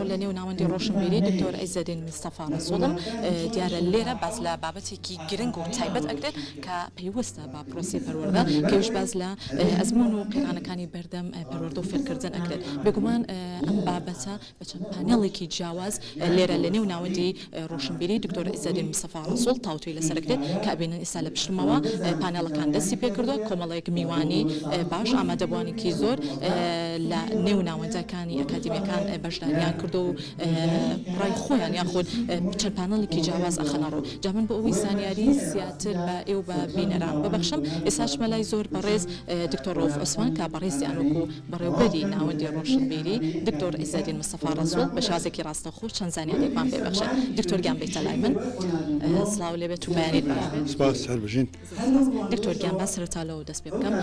ئەمڕۆ لە نێو ناوەندی ڕۆشنبیری دکتۆر عیزەدین مستەفا ڕەسوڵم دیارە لێرە باس لە بابەتێکی گرنگ و تایبەت ئەکرێت کە پەیوەستە با پرۆسی پەروەردە کەویش باز لە ئەزمون و قێرانەکانی بەردەم پەروەردە و فێرکردن ئەکرێت بێگومان ئەم بابەتە بە چەند پانێڵێکی جیاواز لێرە لە نێو ناوەندی ڕۆشنبیری دکتۆر عیزەدین مستەفا ڕەسوڵ تاوتوی لەسەر ئەکرێت کە ئەبینن ئێستا لە پشتمەوە پانێڵەکان دەستی پێ کردووە کۆمەڵێک میوانی باش ئامادەبوانێکی زۆر لە نێو ناوەندەکانی ئەکادمیەکان بەشداریان کردو و ڕای خۆیان یاخود چەند پانێڵێکی جیاواز ئەخەنەڕۆ جا من بۆ ئەوەی زانیاری زیاتر بە ئێو بە بینەران ببەخشم ئێستا شمەلای زۆر بەڕێز دکتۆر ڕۆف عوسمان کە بەڕێزیان وەکو بەڕێوەبەری ناوەندی ڕۆشنبیری دکتۆر عیزەدین مستەفا ڕەسوڵ بە شازێکی ڕاستەخۆ چەند زانیاریێکمان پێبەخشن دکتۆر گیان بێتە لای من سڵاو لێبێت و بەیانیت باش سپاس هەربژین دکتۆر گیان با سەرەتالەوە دەست پێ بکەم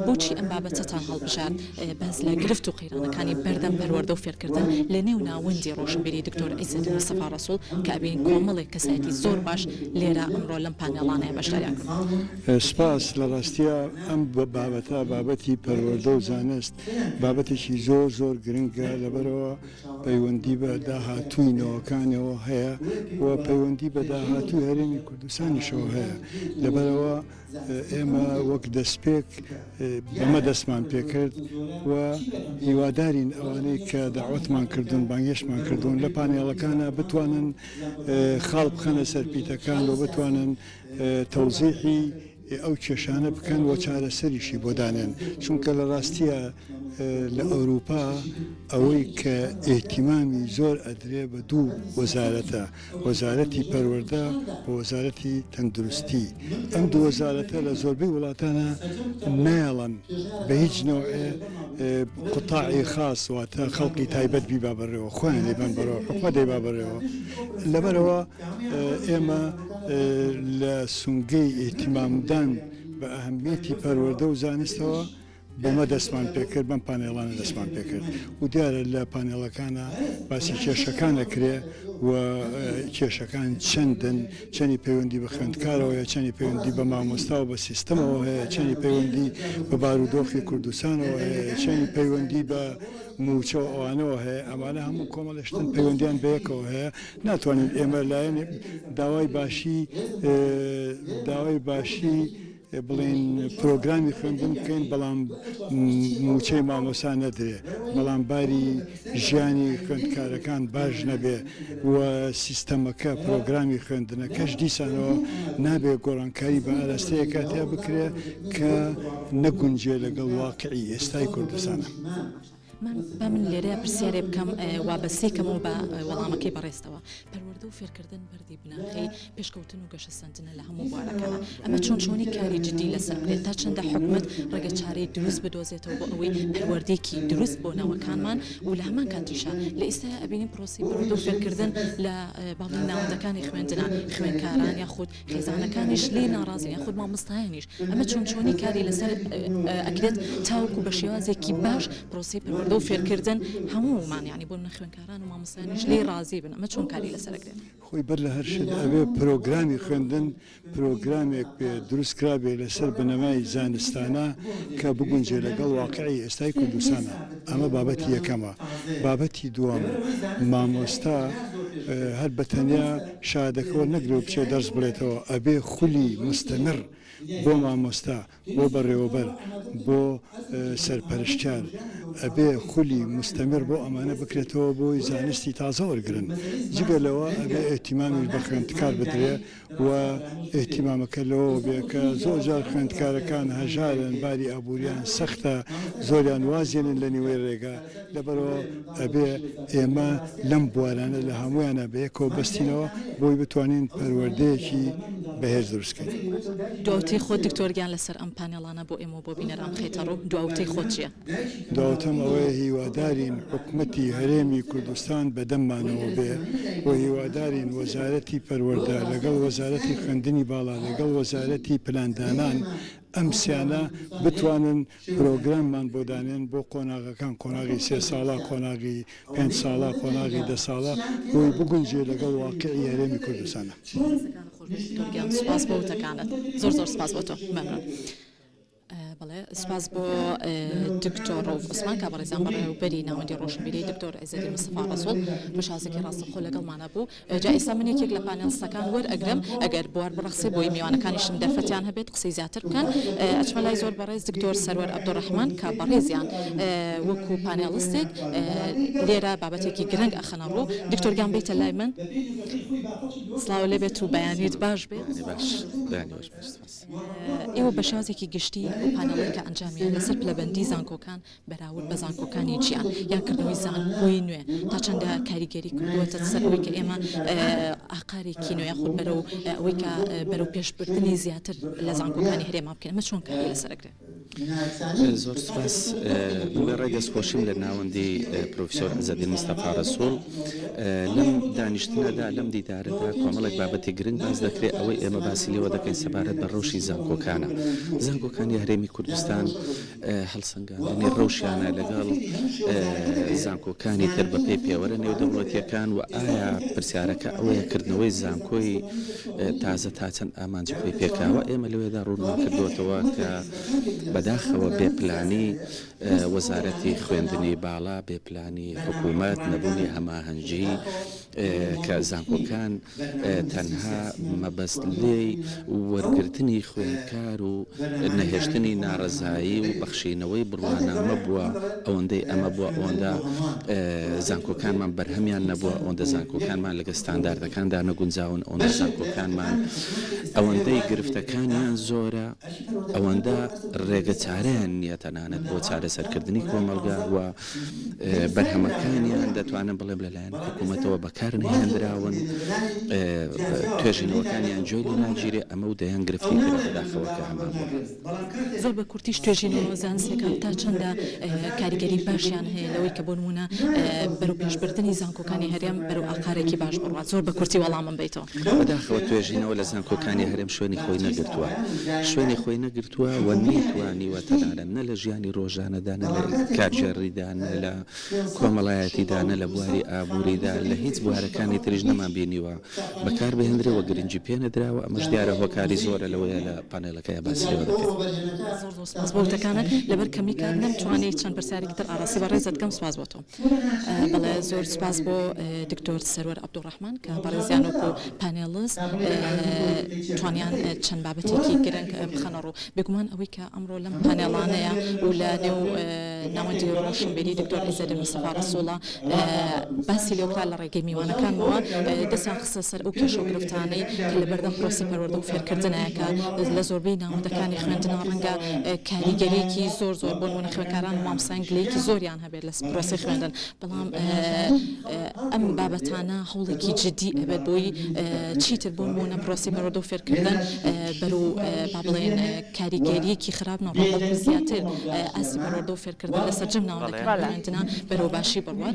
بۆچی ئەم بابەتەتان هەڵبژار باز لە گرفت و قەیرانەکانی بەردەم پەروەردە و فێرکردن لە نێو ناوەندی ڕۆشنبیری دکتۆر عیزەدین مستەفا ڕەسوڵ کە ئەبین کۆمەڵێک کەسایەتی زۆر باش لێرە ئەمڕۆ لەم پانێڵانەیە بەشداریان کرد سپاس لە ڕاستیە ئەم بابەتە بابەتی پەروەردە و زانست بابەتێکی زۆر زۆر گرنگە لەبەرەوە پەیوەندی بە داهاتووی نەوەکانەوە هەیە و پەیوەندی بە داهاتووی هەرێمی کوردستانیشەوە هەیە لەبەرەوە ئێمە وەک دەستپێک بەمە دەستمان پێکرد و هیوادارین ئەوانەی کە داوەتمان کردوون بانگێشمان کردوون لە پانێڵەکانە بتوانن خاڵ بخەنە سەرپیتەکان و بتوانن تەوزیحی ئەو کێشانە بکەن و چارەسەریشی بۆ دانێن چونکە لە ڕاستیە لە ئەوروپا ئەوەی کە ئێتیمامی زۆر ئەدرێ بە دوو وەزارەتە وەزارەتی پەروەردە و وەزارەتی تەندروستی ئەم دوو وەزارەتە لە زۆربەی وڵاتانە نایەڵن بە هیچ نوعێ قوتاعی خاص واتە خەڵقی تایبەت بیبا بەڕێوە خۆیان دەیبان بەرەوە حکومەت دەیبا بەڕێوە لەبەرەوە ئێمە لە سونگەی ئێتیمامدان بە ئەهەمیەتی پەروەردە و زانستەوە بەمە دەستمان پێکرد بەم پانێڵانە دەستمان پێکرد و دیارە لە پانێڵەکانە باسی کێشەکان ئەکرێ و کێشەکان چەندن چەندی پەیوەندی بە خوێندکارەوە یا چەندی پەیوەندی بە مامۆستا و بە سیستەمەوە هەیە چەندی پەیوەندی بە بارودۆخی کوردستانەوە هەیە چەندی پەیوەندی بە موچە ئەوانەوە هەیە ئەمانە هەموو کۆمەڵشتن پەیوەندیان بەیەکەوە هەیە ناتوانین ئێمە لایەن داوای باشی بڵین پرۆگرامی خوێندن بکەین بەڵام موچەی مامۆسا نەدرێ بەڵام باری ژیانی خوێندکارەکان باش نەبێ و سیستەمەکە پرۆگرامی خوێندنەکەش دیسانەوە نابێ گۆڕانکاری بە ئاراستەیە کاتیا بکرێ کە نەگونجێ لەگەڵ واقعی ئێستای کوردستانە. من لێرە پرسیارێ بکەم وابەستێکەمەوە بە وەڵامەکەی بەڕێستەوە پەروەردە و فێرکردن بەردی بناخی پێشکەوتن و گەشە سنجنە لە هەموو بوارەکانە ئەمە چۆنی کاری جدی لەسەر بکرێت تا چەندە حکومت ڕێگە چارەی دروست بدۆزێتەوە بۆ ئەوەی پەروەردێکی دروست بۆ ناوەکانمان و لە هەمان کاتیشە لە ئێستا ئەبینین پرۆسی پەروەردە و فێرکردن لە باڵی ناوەندەکانی خوێندنە خوێندکاران یاخود خێزانەکانیش لێ ناڕازی یاخود مامۆستایانیش ئەمە چۆنی کاری لەسەر ئەکرێت تاوکو بە شێوازێکی باش پرۆسی پەروەردە و فێرکردن هەموومان یعنی بۆ خوێندکاران و مامۆستایانیش لێ ڕازی بن ئەمە چۆن کاری لەسەر ئەکرێت خۆی بەر لە هەر شت ئەوێ پرۆگرامی خوێندن پرۆگرامێک پێ دروست کرابێ لەسەر بنەمای زانستانە کە بگونجێ لەگەڵ واقعی ئێستای کوردستانە ئەمە بابەتی یەکەمە بابەتی دووەم مامۆستا هەر بەتەنیا شادەکەەوە نەگرێ و بچێ دەرس بڵێتەوە ئەبێ خولی مستەمر بۆ مامۆستا بۆ بەڕێوەبەر بۆ سەرپەرشتیار ئەبێ خولی مستەمر بۆ ئەمانە بکرێتەوە بۆی زانستی تازە وەرگرن جگە لەوە ئەبێ ئێتیمامی بە خوێندکار بدرێ و ئێتیمامەکە لەوە بێکە زۆر جار خوێندکارەکان هەژارن باری ئابوووریان سەختە زۆریان وازێنن لە نیوەی ڕێگا لەبەرەوە ئەبێ ئێمە لەم بوارانە لە هەمویانە بەیەکەوە بەستینەوە بۆی بتوانین پەروەردەیەکی بەهێز دروستکەین. دواوتەی خۆت دکتۆرگیان لەسەر ئەم پانێڵانە بۆ ئێمە بۆ بینەران خێتەڕۆ دواوتەی خۆت چییە؟ داوتەم ئەوەیە هیوادارین حکومەتی هەرێمی کوردستان بەدەممانەوە بێ و هیوادارین وەزارەتی پەروەردە لەگەڵ وەزارەتی خوێندنی باڵا لەگەڵ وەزارەتی پلاندانان ئەم سیانە بتوانن پرۆگراممان بۆ دانێن بۆ قۆناغەکان قۆناغی 3 ساڵە قۆناغی 5 ساڵە قۆناغی 10 ساڵە بۆی بگونجێ لەگەڵ واقعی هەرێمی کوردستانە. سپاس بۆ وتەکانت زۆر سپاس بۆ تۆ مەمنون. بەڵێ سپاس بۆ دکتۆر ڕەوف عوسمان کابڕێزیان بەڕێوەبەری ناوەندی ڕۆشنبیری دکتۆر عیزەدین مستەفا ڕەسوڵ بەشازێکی ڕاستەخۆ لەگەڵمانە بوو جا ئێستا من یەکێک لە پانێڵستەکان وەرئەگرم ئەگەر بوار بڕەخسێ بۆی میوانەکانیشم دەرفەتیان هەبێت قسەی زیاتر بکەن ئەچمە لای زۆر بەڕێز دکتۆر سەرۆر عەبدوڕەحمان کە بەڕێزیان وەکو پانێڵستێک لێرە بابەتێکی گرنگ ئەخەنە ڕوو دکتۆر گیان بێتە لای من سڵاو لێ بێت و بەیانیت باش بێت ئێوە بە شازێکی گشتی و پانەڵێک کە ئەنجامیان لەسەر پلەبەندی زانکۆکان بەراورد بە زانکۆکانی جیان یان کردنەوەی زانکۆی نوێ تا چەندە کاریگەری کردووەتە سەر ئەوەی کە ئێمە ئاقارێکی نوێ خۆ بەرەو ئەوەی کە بەرەو پێشبردننی زیاتر لە زانکۆکانی هەرێما بکەن ئەمە چۆن کاری لەسەرەگرێت زۆر سپاس بە ڕێ دەستخۆشیم لە ناوەندی پرۆفیسۆر عیزەدین مستەفا ڕەسوڵ لەم دانیشتنەدا لەم دیدارەدا کۆمەڵێک بابەتی گرنگ باز دەکرێت ئەوەی ئێمە باسی لێوە دەکەین سەبارەت بە ڕەوشی زانکۆکانە زانکۆکانی هەرێمی کوردستان هەڵسەنگاندنی ڕەوشیانە لەگەڵ زانکۆکانی تر بە پێی پێوەرە نێودەوڵەتیەکان و ئایا پرسیارەکە ئەوەیە کردنەوەی زانکۆی تازە تا چەند ئامانجی خۆی پێکاوە ئێمە لەوێدا ڕوونمان کردوتەوە کە بەداخەوە بێپلانی وەزارەتی خوێندنی باڵا بێپلانی حکوومەت نەبوونی هەماهەنگی کە زانکۆکان تەنها مەبەست لێی وەرگرتنی خوێندکار و نەهێشتنی ناڕەزایی و بەخشینەوەی بڕوانامە بووە ئەوەندەی ئەمە بووە ئەوەندە زانکۆکانمان بەرهەمیان نەبووە ئەوەندە زانکۆکانمان لەگە ستانداردەکاندا نەگونجاون ئەوەندە زانکۆکانمان ئەوەندەی گرفتەکانیان زۆرە ئەوەندە ڕێگە چارەیان نییە تەنانەت بۆ چارەسەرکردنی کۆمەلگا و بەرهەمەکانیان دەتوانن بڵێ لەلایەن حکوومەتەوە بەکار نهێنراون توێژینەوەکانیان جۆی لە ناگیرێ ئەمە و دەیان گرفتی کرد بەداخەوەکە هەمان زۆر بە کورتیش توێژینەوە زانستێکان تا چەندە کاریگەری باشیان هەیە لەوەی کە بۆ نمونە بەرەو پێشبردننی زانکۆکانی هەرێم بەرەو ئاقارێکی باش بڕوات زۆر بە کورتی وەڵامم بیتەوە بەداخەوە توێژینەوە لە زانکۆکانی هەرێم شوێنی خۆی نەگرتووە شوێنی خۆی نەگرتووە و نیتوانیوە تەنانە نە لە ژیانی ڕۆژانەدا نە لە کارژێڕیدا نە لە کۆمەڵایەتیدا نە لە بواری ئابووریدا لە هیچ بوارەکانی تریش نەمان بینیوە بەکار بهێنرەوە گرنگی پێ نەدراوە ئەمەش دیارە هۆکاری زۆرە لەوەیە لە پانێلەکەی باسی لێوە دەکەێت زۆر سپاس بۆ وتەکانت لەبەر کەمی کات نەمتوانێت چەند پرسیارێکی تر ئاراسی بەڕێزت کەم سپاس بۆ تۆ بەڵێ زۆر سپاس بۆ دکتۆر سەرۆر عەبدوڕەحمان کە بەڕێزیان وەکو پانێلیست توانیان چەند بابەتێکی گرنگ بخەنە ڕوو بێگومان ئەوەی کە ئەمڕۆ لەم پانێڵانەیە و لە نێو ناوەندی ڕۆشنبیری دکتۆر عیزەدین مستەفا ڕەسوڵە باسی لێوکرا لە ڕێگەی میوانەکانەوە دەستیان خستە سەر ئەو کێشە و گرفتانەی کە لە بەردەم پرۆسی پەروەردە و فێرکردنەیەکە لە زۆربەی ناوەندەکانی خوێندنەوە ڕەنگە کاریگەریەکی زۆر بۆ نمونە خوێندکاران و مامۆستایانگلەیەکی زۆریان هەبێت لە پرۆسی خوێندن بەڵام ئەم بابەتانە هەوڵێکی جدی ئەبێت بۆی چیتر بۆ نمونە پرۆسی پەروەردە و فێرکردن بەرەو با بڵێن کاریگەریەکی خراپ نەڕۆ زیاتر ئاسی پەروەردە و فێرکردن لەسەر جەم ناوەندەکان خوێندنە بەرەو باشی بڕوات